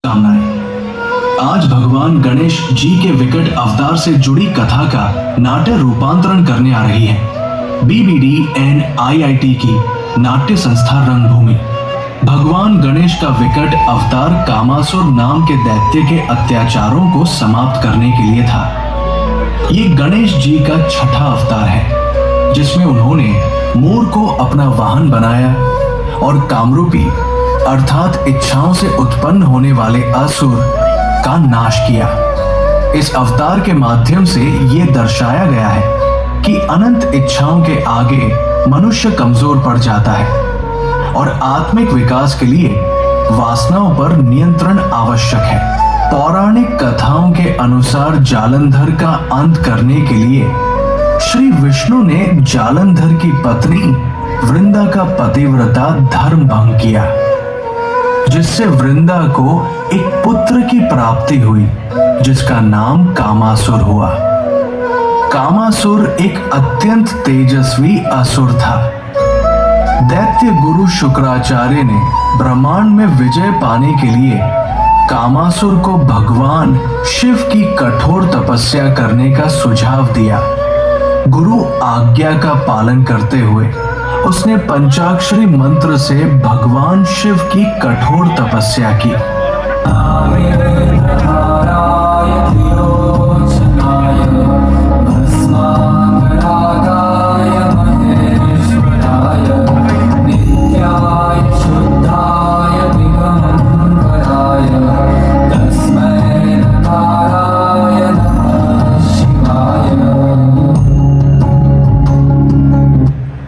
कामनाएं। आज भगवान गणेश जी के विकट अवतार से जुड़ी कथा का नाट्य रूपांतरण करने आ रही है बीबीडी एंड आईआईटी की नाट्य संस्था रंगभूमि। भगवान गणेश का विकट अवतार कामासुर नाम के दैत्य के अत्याचारों को समाप्त करने के लिए था। ये गणेश जी का छठा अवतार है जिसमें उन्होंने मोर को अपना वाहन बनाया और कामरूपी अर्थात इच्छाओं से उत्पन्न होने वाले असुर का नाश किया। इस अवतार के माध्यम से ये दर्शाया गया है कि अनंत इच्छाओं के आगे मनुष्य कमजोर पड़ जाता है और आत्मिक विकास के लिए वासनाओं पर नियंत्रण आवश्यक है। पौराणिक कथाओं के अनुसार जालंधर का अंत करने के लिए श्री विष्णु ने जालंधर की पत्नी वृंदा का पतिव्रता धर्म भंग किया, जिससे वृंदा को एक पुत्र की प्राप्ति हुई जिसका नाम कामासुर हुआ। कामासुर एक अत्यंत तेजस्वी असुर था। दैत्य गुरु शुक्राचार्य ने ब्रह्मांड में विजय पाने के लिए कामासुर को भगवान शिव की कठोर तपस्या करने का सुझाव दिया। गुरु आज्ञा का पालन करते हुए उसने पंचाक्षरी मंत्र से भगवान शिव की कठोर तपस्या की।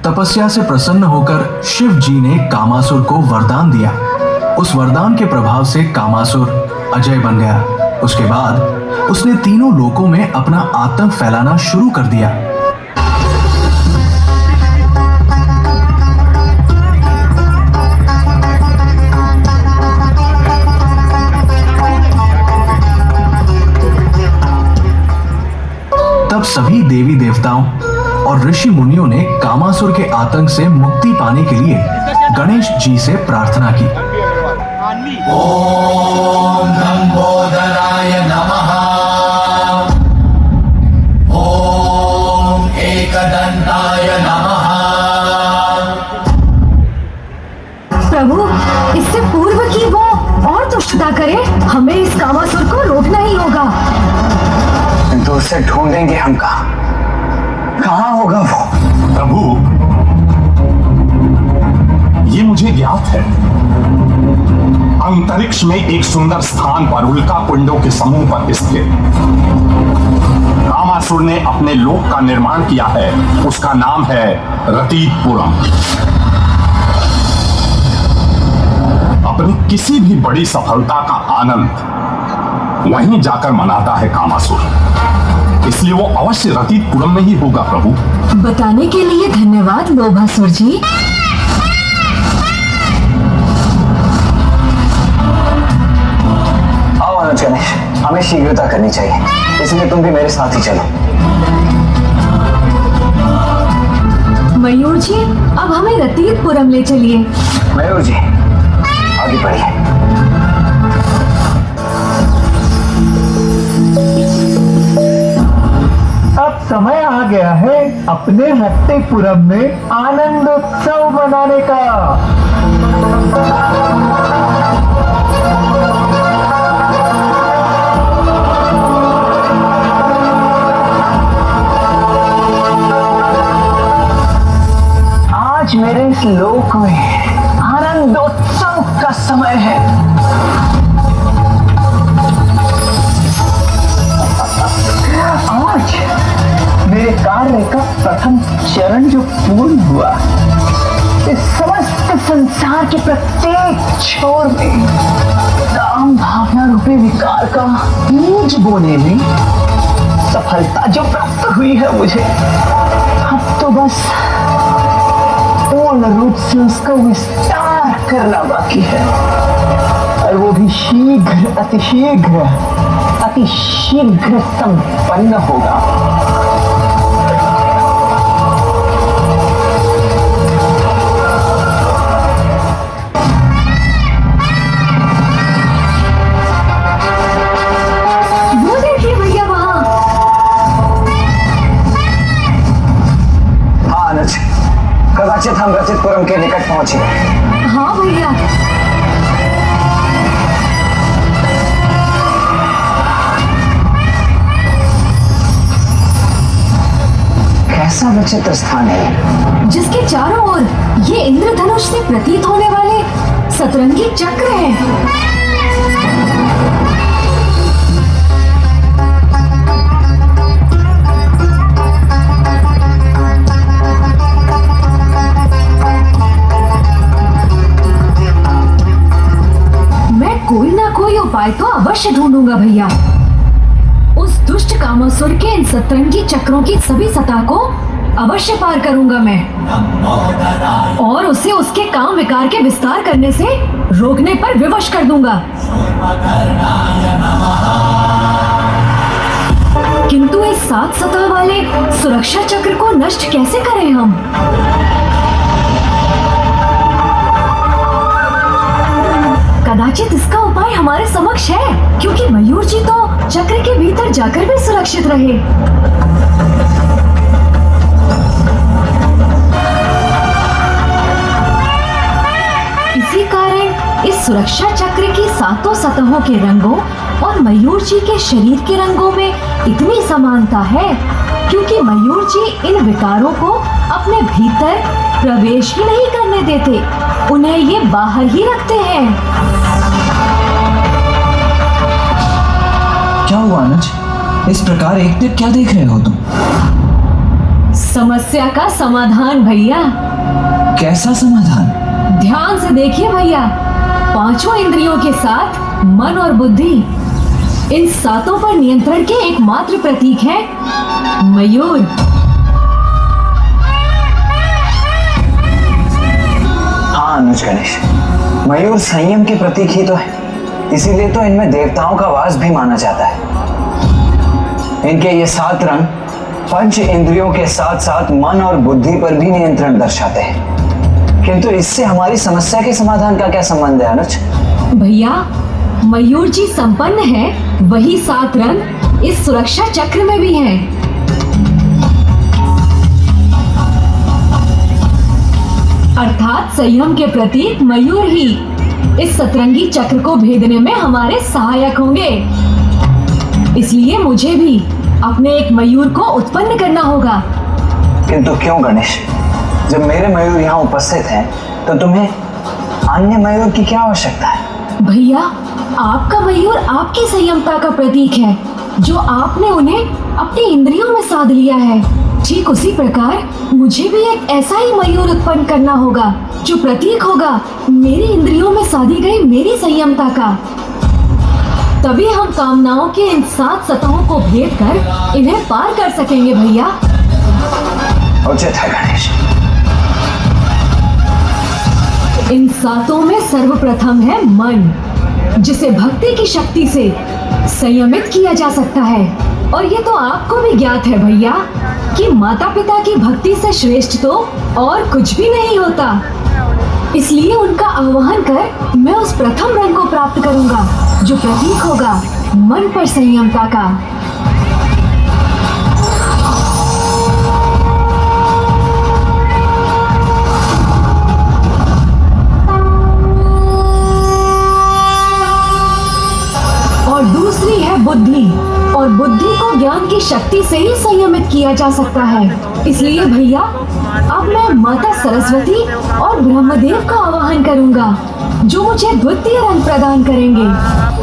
तपस्या से प्रसन्न होकर शिव जी ने कामासुर को वरदान दिया। उस वरदान के प्रभाव से कामासुर अजय बन गया। उसके बाद उसने तीनों लोकों में अपना आतंक फैलाना शुरू कर दिया। तब सभी देवी देवताओं और ऋषि मुनियों ने कामासुर के आतंक से मुक्ति पाने के लिए गणेश जी से प्रार्थना की। ओम लंबोदराय नमः। ओम एकदंताय नमः। प्रभु, इससे पूर्व की वो और दुष्टता करे, हमें इस कामासुर को रोकना ही होगा। तो उसे ढूंढेंगे हम कहाँ होगा वो? प्रभु, ये मुझे ज्ञात है। अंतरिक्ष में एक सुंदर स्थान पर उल्का पिंडों के समूह पर स्थित कामासुर ने अपने लोक का निर्माण किया है। उसका नाम है रतीतपुरम। अपनी किसी भी बड़ी सफलता का आनंद वहीं जाकर मनाता है कामासुर, इसलिए वो अवश्य रतीतपुरम में ही होगा। प्रभु, बताने के लिए धन्यवाद लोभासुर जी। आओ अनुज गणेश, हमें शीघ्रता करनी चाहिए, इसलिए तुम भी मेरे साथ ही चलो। मयूर जी, अब हमें रतीतपुरम ले चलिए। मयूर जी, आगे बढ़िए। अब समय आ गया है अपने रतीतपुरम में आनंद उत्सव मनाने का। आज मेरे इस लोक में आनंद उत्सव का समय है। आज मेरे कार्य का प्रथम चरण जो पूर्ण हुआ, इस समस्त संसार के प्रत्येक छोर में काम भावना रूपी विकार का बीज बोने में सफलता जो प्राप्त हुई है मुझे, अब तो बस पूर्ण रूप से उसका विस्तार करना बाकी है, और वो भी शीघ्र अति शीघ्र संपन्न होगा। उनके निकट पहुंची। हाँ भैया। कैसा विचित्र स्थान है, जिसके चारों ओर ये इंद्रधनुष से प्रतीत होने वाले सतरंगी चक्र हैं। मैं कोई ना कोई उपाय तो अवश्य ढूंढूंगा भैया। उस दुष्ट कामासुर के इन सतरंगी चक्रों की सभी सतह को अवश्य पार करूंगा मैं, और उसे उसके काम विकार के विस्तार करने से रोकने पर विवश कर दूंगा। किंतु इस 7 सतह वाले सुरक्षा चक्र को नष्ट कैसे करें हम? कदाचित इसका उपाय हमारे समक्ष है, क्योंकि मयूर जी तो चक्र के भीतर जाकर भी सुरक्षित रहे। इसी कारण इस सुरक्षा चक्र की 7 सतहों के रंगों और मयूर जी के शरीर के रंगों में इतनी समानता है, क्योंकि मयूर जी इन विकारों को अपने भीतर प्रवेश ही नहीं करने देते, उन्हें ये बाहर ही रखते हैं। क्या हुआ अनुज? इस प्रकार एकटिक क्या देख रहे हो तुम? समस्या का समाधान भैया। कैसा समाधान? ध्यान से देखिए भैया, 5 इंद्रियों के साथ मन और बुद्धि, इन 7 पर नियंत्रण के एकमात्र प्रतीक है मयूर। हाँ अनुज गणेश, मयूर संयम के प्रतीक ही तो है, इसीलिए तो इनमें देवताओं का वास भी माना जाता है। इनके ये 7 रंग पंच इंद्रियों के साथ साथ मन और बुद्धि पर भी नियंत्रण दर्शाते हैं। किंतु इससे हमारी समस्या के समाधान का क्या संबंध है अनुज? भैया, मयूर जी संपन्न है, वही 7 रंग इस सुरक्षा चक्र में भी हैं। अर्थात संयम के प्रतीक मयूर ही इस सतरंगी चक्र को भेदने में हमारे सहायक होंगे। इसलिए मुझे भी अपने एक मयूर को उत्पन्न करना होगा। किंतु क्यों गणेश? जब मेरे मयूर यहाँ उपस्थित हैं, तो तुम्हें अन्य मयूर की क्या आवश्यकता है? भैया, आपका मयूर आपकी संयमता का प्रतीक है, जो आपने उन्हें अपनी इंद्रियों में साध लिया है। ठीक उसी प्रकार मुझे भी एक ऐसा ही मयूर उत्पन्न करना होगा, जो प्रतीक होगा मेरी इंद्रियों में साधी गई मेरी संयमता का। तभी हम कामनाओं के इन 7 सतहों को भेद कर इन्हें पार कर सकेंगे भैया। उचित है गणेश। इन 7 में सर्वप्रथम है मन, जिसे भक्ति की शक्ति से संयमित किया जा सकता है। और ये तो आपको भी ज्ञात है भैया कि माता पिता की भक्ति से श्रेष्ठ तो और कुछ भी नहीं होता। इसलिए उनका आह्वान कर मैं उस प्रथम रंग को प्राप्त करूंगा, जो प्रतीक होगा मन पर संयमता का। और दूसरी है बुद्धि, और बुद्धि को ज्ञान की शक्ति से ही संयमित किया जा सकता है। इसलिए भैया, अब मैं माता सरस्वती और ब्रह्मदेव का आवाहन करूंगा, जो मुझे द्वितीय रंग प्रदान करेंगे।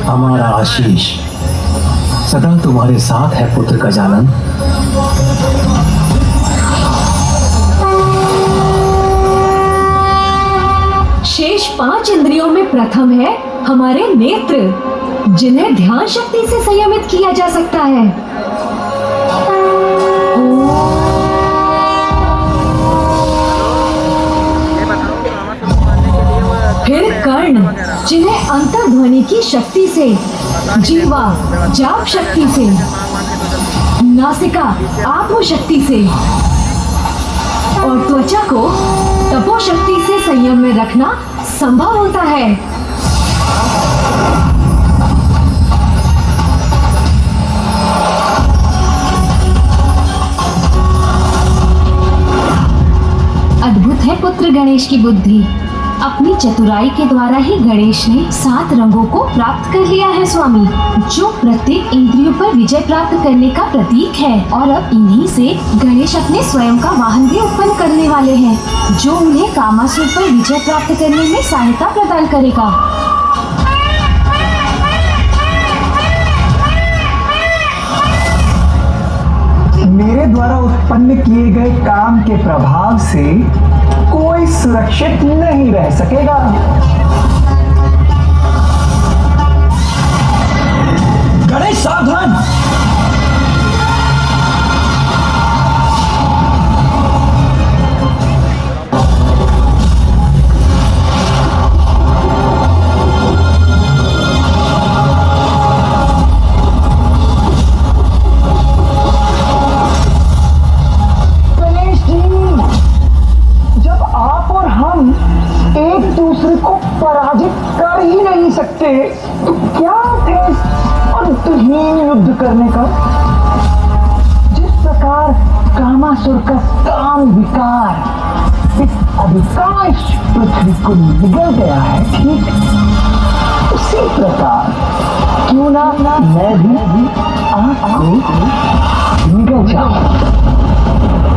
हमारा आशीष सदा तुम्हारे साथ है पुत्र गजानन। शेष 5 इंद्रियों में प्रथम है हमारे नेत्र, जिन्हें ध्यान शक्ति से संयमित किया जा सकता है। फिर कर्ण, जिन्हें अंतर्ध्वनि की शक्ति से, जीवा जाप शक्ति से, नासिका आत्म शक्ति से, और त्वचा को तपो शक्ति से संयम में रखना संभव होता है। अद्भुत है पुत्र पुत्र गणेश की बुद्धि। अपनी चतुराई के द्वारा ही गणेश ने 7 रंगों को प्राप्त कर लिया है स्वामी, जो प्रत्येक इंद्रियों पर विजय प्राप्त करने का प्रतीक है। और अब इन्हीं से गणेश अपने स्वयं का वाहन भी उत्पन्न करने वाले हैं, जो उन्हें कामासुर पर विजय प्राप्त करने में सहायता प्रदान करेगा। मेरे द्वारा उत्पन्न किए गए काम के प्रभाव से कोई सुरक्षित नहीं रह सकेगा। गणेश सावधान! कर ही नहीं सकते तो क्या थे अंतहीन युद्ध करने का। जिस प्रकार कामासुर का काम विकार इस अधिकांश पृथ्वी को निगल गया है, ठीक उसी प्रकार क्यों ना मैं भी आपको निगल जाऊं।